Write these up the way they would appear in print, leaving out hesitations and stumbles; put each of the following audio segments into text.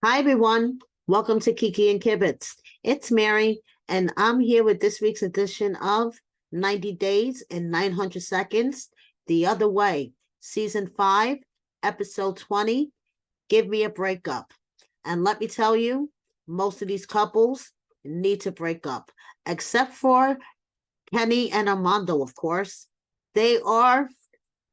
Hi, everyone. Welcome to Kiki and Kibitz. It's Mary, and I'm here with this week's edition of 90 Days in 900 Seconds, The Other Way, Season 5, Episode 20, Give Me a Breakup. And let me tell you, most of these couples need to break up, except for Kenny and Armando, of course. They are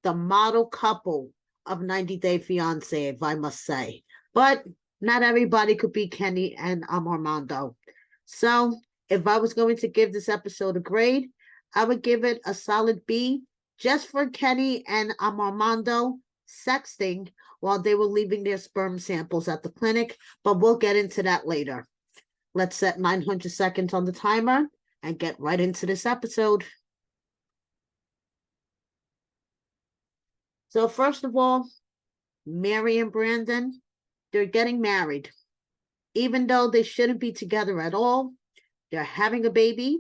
the model couple of 90 Day Fiance, if I must say. But not everybody could be Kenny and Armando. So if I was going to give this episode a grade, I would give it a solid B just for Kenny and Armando sexting while they were leaving their sperm samples at the clinic. But we'll get into that later. Let's set 900 seconds on the timer and get right into this episode. So first of all, Mary and Brandon, they're getting married. Even though they shouldn't be together at all, they're having a baby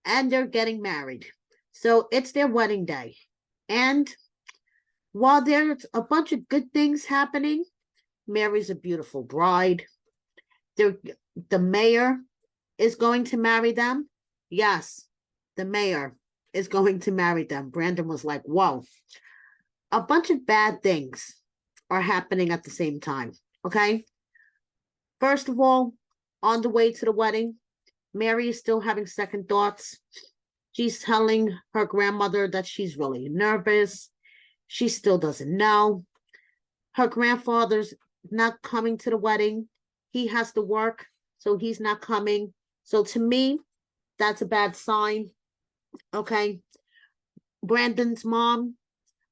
and they're getting married. So it's their wedding day. And while there's a bunch of good things happening, Mary's a beautiful bride. The mayor is going to marry them. Yes, the mayor is going to marry them. Brandon was like, whoa. A bunch of bad things are happening at the same time. Okay. First of all, on the way to the wedding, Mary is still having second thoughts. She's telling her grandmother that she's really nervous. She still doesn't know. Her grandfather's not coming to the wedding. He has to work, so he's not coming. So to me, that's a bad sign. Okay. Brandon's mom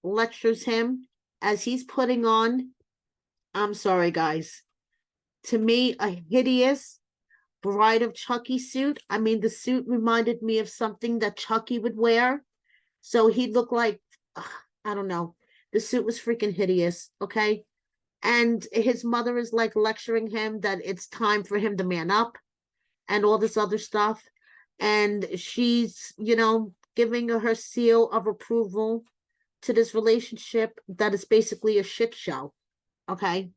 lectures him as he's putting on, I'm sorry, guys, to me, a hideous Bride of Chucky suit. I mean, the suit reminded me of something that Chucky would wear. So he looked like, I don't know. The suit was freaking hideous. Okay. And his mother is like lecturing him that it's time for him to man up and all this other stuff. And she's, giving her seal of approval to this relationship that is basically a shit show. Okay.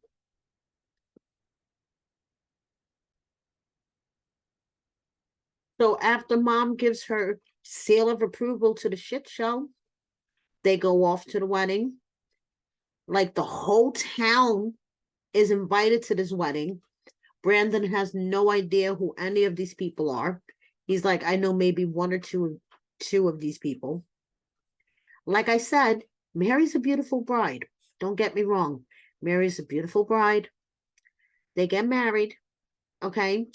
So after mom gives her seal of approval to the shit show, they go off to the wedding. Like the whole town is invited to this wedding. Brandon has no idea who any of these people are. He's like, I know maybe one or two of these people. Like I said, Mary's a beautiful bride. Don't get me wrong. Mary's a beautiful bride. They get married, okay?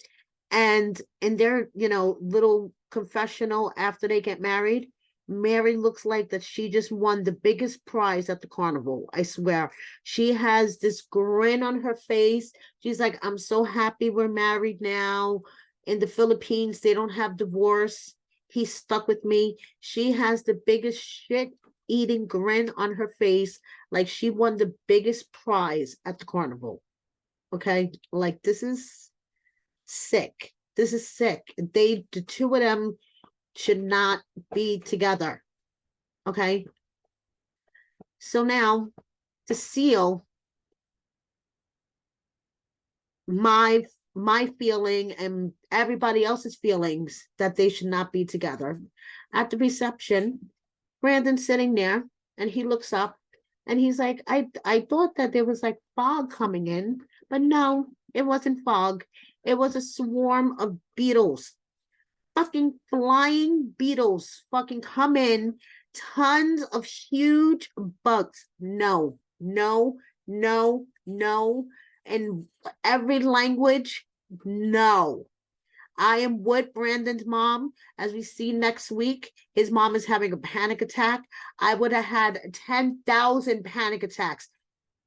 And in their, little confessional after they get married, Mary looks like that she just won the biggest prize at the carnival. I swear. She has this grin on her face. She's like, I'm so happy we're married now. In the Philippines, they don't have divorce. He's stuck with me. She has the biggest shit eating grin on her face, like she won the biggest prize at the carnival. Okay. Like, this is sick. This is sick. The two of them should not be together. Okay. So now to seal my feeling and everybody else's feelings that they should not be together. At the reception, Brandon's sitting there and he looks up and he's like, I thought that there was like fog coming in, but no, it wasn't fog. It was a swarm of beetles. Fucking flying beetles fucking come in, tons of huge bugs. No, no, no, no. In every language, no. I am with Brandon's mom. As we see next week, his mom is having a panic attack. I would have had 10,000 panic attacks.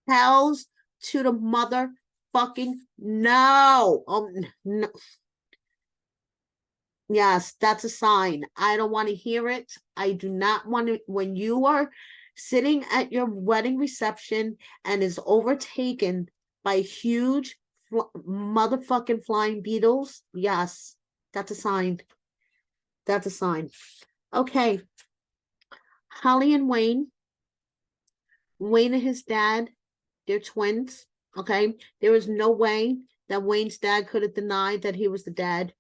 Hells to the motherfucking no. No. Yes, that's a sign. I don't want to hear it. I do not want to. When you are sitting at your wedding reception and is overtaken by huge motherfucking flying beetles, yes, that's a sign. That's a sign. Okay. Holly and Wayne. Wayne and his dad, they're twins. Okay, there was no way that Wayne's dad could have denied that he was the dad.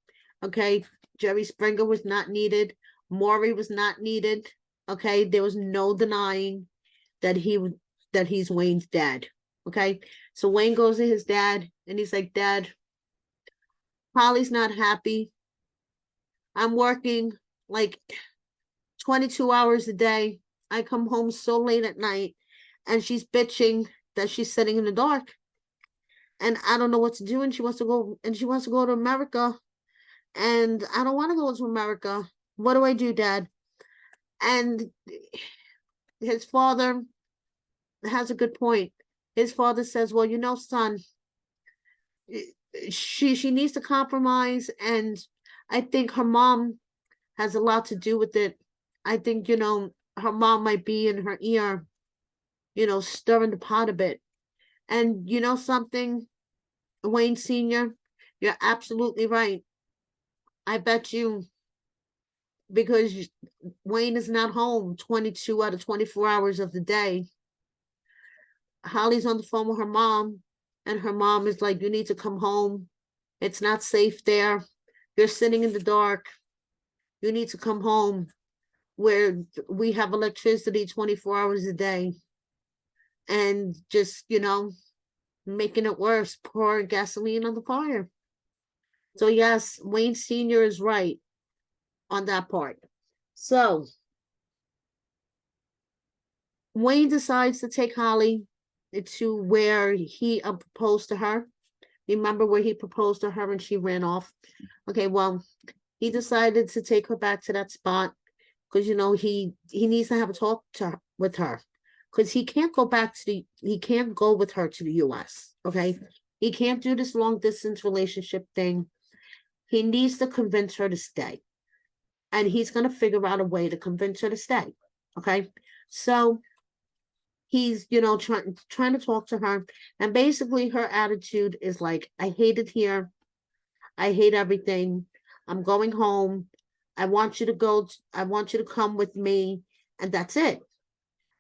Okay, Jerry Springer was not needed. Maury was not needed. Okay, there was no denying that he's Wayne's dad. Okay, so Wayne goes to his dad and he's like, Dad, Holly's not happy. I'm working like 22 hours a day. I come home so late at night and she's bitching that she's sitting in the dark. And I don't know what to do. And she wants to go to America. And I don't want to go to America. What do I do, Dad? And his father has a good point. His father says, well, son, she needs to compromise. And I think her mom has a lot to do with it. I think, her mom might be in her ear, stirring the pot a bit. And something, Wayne Sr., you're absolutely right. I bet you, because Wayne is not home 22 out of 24 hours of the day, Holly's on the phone with her mom, and her mom is like, you need to come home. It's not safe there. You're sitting in the dark. You need to come home where we have electricity 24 hours a day. And just, making it worse, pouring gasoline on the fire. So yes, Wayne Sr. is right on that part. So Wayne decides to take Holly to where he proposed to her. Remember where he proposed to her and she ran off? Okay, well, he decided to take her back to that spot because he needs to have a talk with her, because he can't go with her to the US. Okay, he can't do this long distance relationship thing. He needs to convince her to stay, and he's going to figure out a way to convince her to stay. Okay, so he's trying to talk to her, and basically her attitude is like, I hate it here, I hate everything, I'm going home, I want you to come with me, and that's it.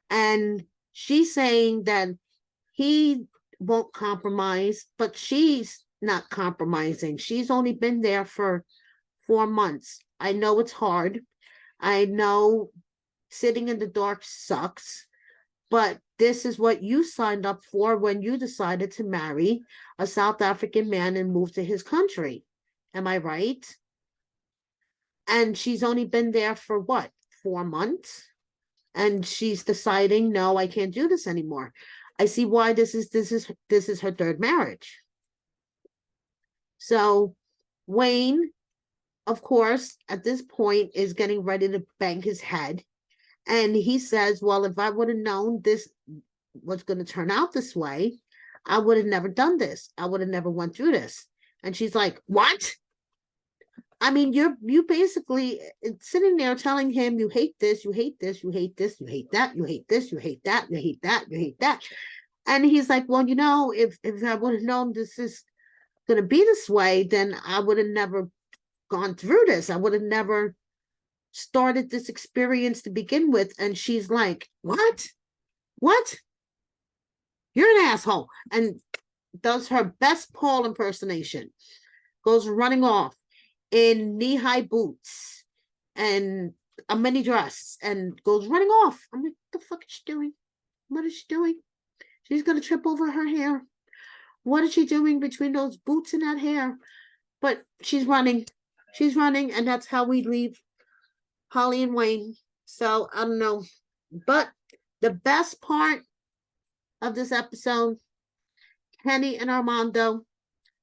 And she's saying that he won't compromise, but she's not compromising. She's only been there for 4 months. I know it's hard. I know sitting in the dark sucks, but this is what you signed up for when you decided to marry a South African man and move to his country. Am I right? And she's only been there for what, 4 months? And she's deciding, no, I can't do this anymore. I see why this is her third marriage. So Wayne, of course, at this point is getting ready to bang his head. And he says, well, if I would have known this was going to turn out this way, I would have never done this. I would have never went through this. And she's like, what? I mean, you basically sitting there telling him you hate this, you hate this, you hate this, you hate that, you hate this, you hate that, you hate that, you hate that. And he's like, well, if I would have known this is going to be this way, then I would have never gone through this. I would have never started this experience to begin with. And she's like, what? What? You're an asshole. And does her best Paul impersonation, goes running off in knee-high boots and a mini dress and goes running off. I'm like, what the fuck is she doing? What is she doing? She's going to trip over her hair. What is she doing between those boots and that hair? But she's running. She's running, and that's how we leave Holly and Wayne. So, I don't know. But the best part of this episode, Kenny and Armando,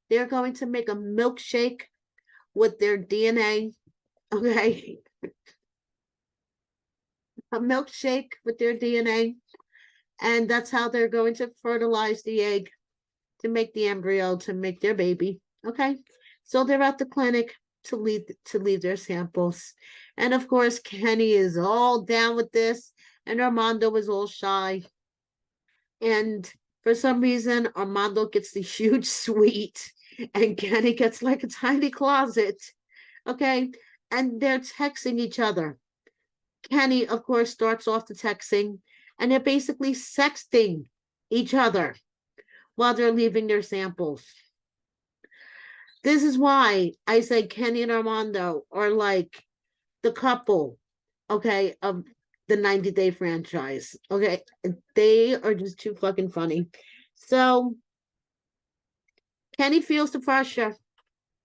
they're going to make a milkshake with their DNA. Okay. A milkshake with their DNA. And that's how they're going to fertilize the egg to make the embryo, to make their baby. Okay. So they're at the clinic to leave their samples. And of course, Kenny is all down with this, and Armando is all shy. And for some reason, Armando gets the huge suite, and Kenny gets like a tiny closet. Okay. And they're texting each other. Kenny, of course, starts off the texting, and they're basically sexting each other while they're leaving their samples. This is why I say Kenny and Armando are like the couple, okay, of the 90-day franchise. Okay. They are just too fucking funny. So Kenny feels the pressure.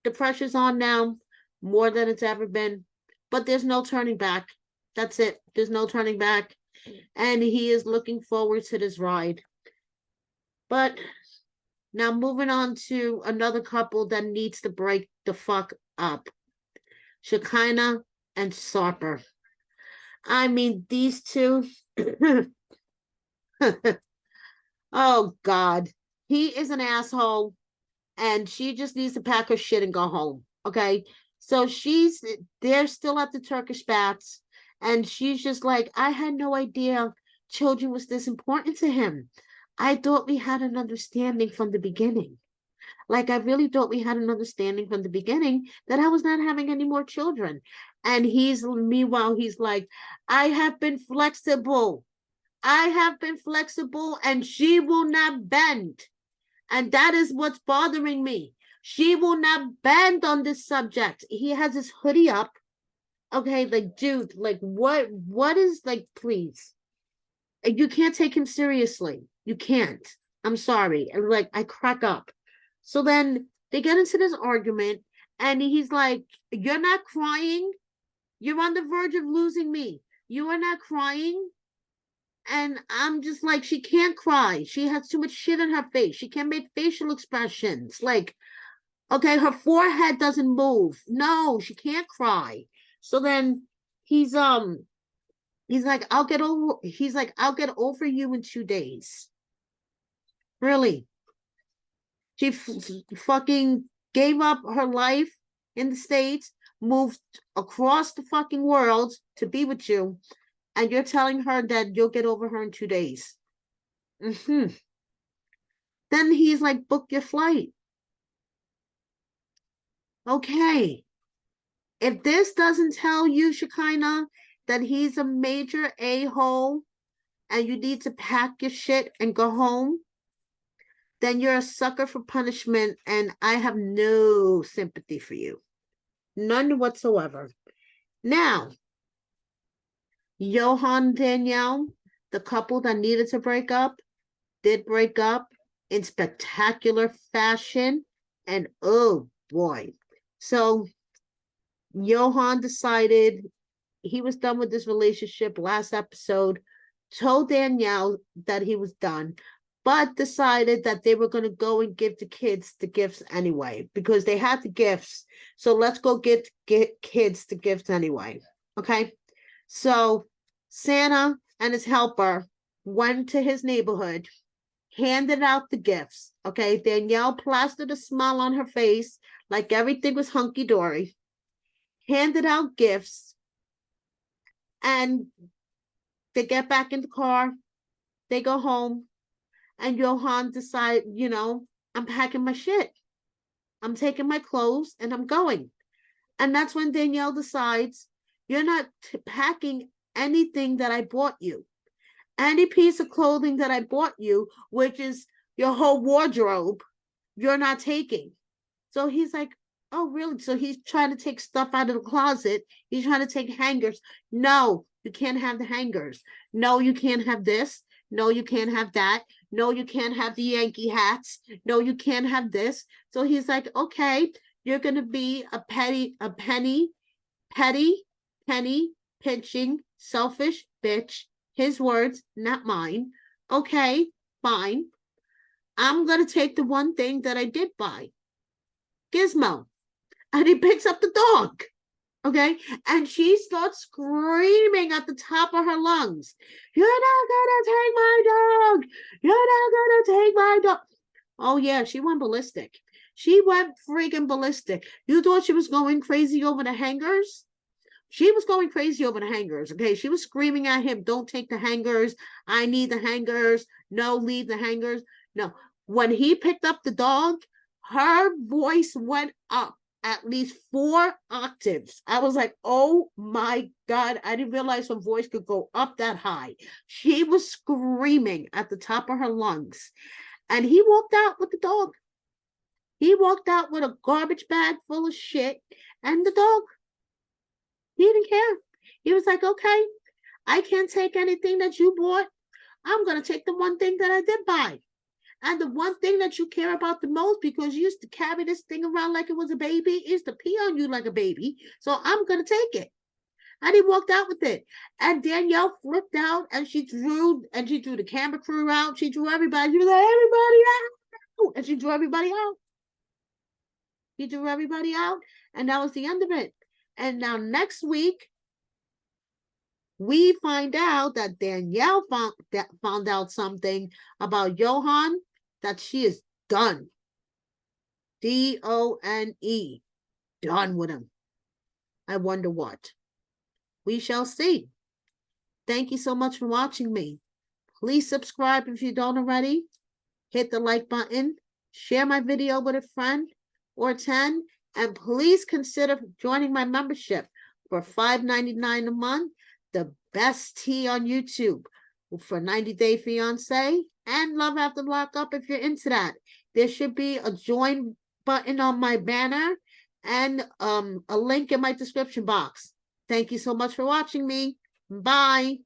The pressure's on now more than it's ever been. But there's no turning back. That's it. There's no turning back. And he is looking forward to this ride. But now moving on to another couple that needs to break the fuck up. Shekinah and Sarer. I mean, these two. Oh God. He is an asshole. And she just needs to pack her shit and go home. Okay. So they're still at the Turkish baths. And she's just like, I had no idea children was this important to him. I thought we had an understanding from the beginning. Like, I really thought we had an understanding from the beginning that I was not having any more children. And meanwhile, he's like, I have been flexible. I have been flexible and she will not bend. And that is what's bothering me. She will not bend on this subject. He has his hoodie up. Okay, like, dude, like, what is, like, please. You can't take him seriously. You can't. I'm sorry. And like, I crack up. So then they get into this argument, and he's like, you're not crying. You're on the verge of losing me. You are not crying. And I'm just like, she can't cry. She has too much shit in her face. She can't make facial expressions. Like, okay, her forehead doesn't move. No, she can't cry. So then he's like, I'll get over you in 2 days. Really? She fucking gave up her life in the States, moved across the fucking world to be with you, and you're telling her that you'll get over her in 2 days. Then he's like, book your flight. Okay. If this doesn't tell you, Shekinah, that he's a major a-hole and you need to pack your shit and go home, then you're a sucker for punishment, and I have no sympathy for you. None whatsoever. Now, Johan and Danielle, the couple that needed to break up, did break up in spectacular fashion. And oh boy. So Johan decided he was done with this relationship last episode, told Danielle that he was done, but decided that they were going to go and give the kids the gifts anyway, because they had the gifts. So let's go get kids the gifts anyway. Okay. So Santa and his helper went to his neighborhood, handed out the gifts. Okay. Danielle plastered a smile on her face like everything was hunky-dory, handed out gifts, and they get back in the car. They go home. And Johan decide, I'm packing my shit. I'm taking my clothes and I'm going. And that's when Danielle decides, you're not packing anything that I bought you. Any piece of clothing that I bought you, which is your whole wardrobe, you're not taking. So he's like, oh, really? So he's trying to take stuff out of the closet. He's trying to take hangers. No, you can't have the hangers. No, you can't have this. No, you can't have that. No, you can't have the Yankee hats. No, you can't have this. So he's like, okay, you're going to be a penny, pinching, selfish bitch. His words, not mine. Okay, fine. I'm going to take the one thing that I did buy, Gizmo. And he picks up the dog. Okay. And she starts screaming at the top of her lungs. You're not going to take my dog. You're not going to take my dog. Oh, yeah. She went ballistic. She went freaking ballistic. You thought she was going crazy over the hangers? She was going crazy over the hangers. Okay. She was screaming at him. Don't take the hangers. I need the hangers. No, leave the hangers. No. When he picked up the dog, her voice went up at least 4 octaves. I was like, oh my God, I didn't realize her voice could go up that high. She was screaming at the top of her lungs. And he walked out with the dog. He walked out with a garbage bag full of shit and the dog. He didn't care. He was like, okay, I can't take anything that you bought. I'm going to take the one thing that I did buy. And the one thing that you care about the most, because you used to carry this thing around like it was a baby, is to pee on you like a baby. So I'm going to take it. And he walked out with it. And Danielle flipped out and she drew the camera crew out. She drew everybody. She was like, everybody out. And she drew everybody out. He drew everybody out. And that was the end of it. And now next week, we find out that Danielle found out something about Johan, that she is done. D-O-N-E. Done with him. I wonder what. We shall see. Thank you so much for watching me. Please subscribe if you don't already. Hit the like button. Share my video with a friend or 10. And please consider joining my membership for $5.99 a month. The best tea on YouTube for 90 Day Fiancé and Love After Lockup if you're into that. There should be a join button on my banner and a link in my description box. Thank you so much for watching me. Bye.